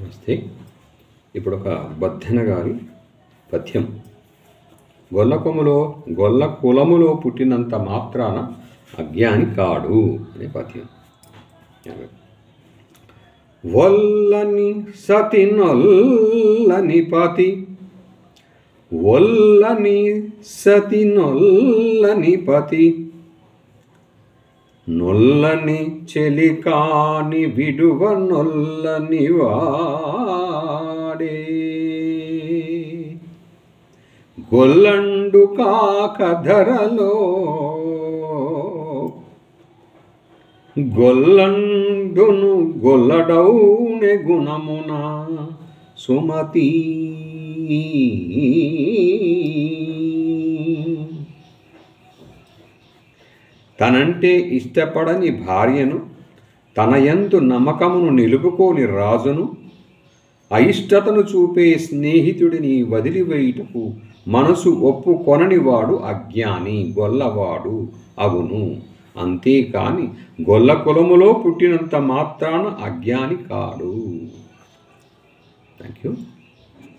నమస్తే. ఇప్పుడు ఒక బద్దెన గారి పద్యం. గొల్ల కులములో పుట్టినంత మాత్రాన అజ్ఞాని కాడు అనే పద్యం. వల్లని సతి నొల్లని పతి, వల్లని సతి నొల్లని పతి, నొల్లని చెలికాని విడువ నొల్లని వాడే, గొల్లండు కాక ధరలో గొల్లండును గొల్లడౌనే గుణమున సుమతి. తనంటే ఇష్టపడని భార్యను, తన యందు నమ్మకమును నిలుపుకోని రాజును, అయిష్టతను చూపే స్నేహితుడిని వదిలివేయుటకు మనసు ఒప్పుకొననివాడు అజ్ఞాని, గొల్లవాడు అగును. అంతేకాని గొల్ల కులములో పుట్టినంత మాత్రాన అజ్ఞాని కాడు. Thank you.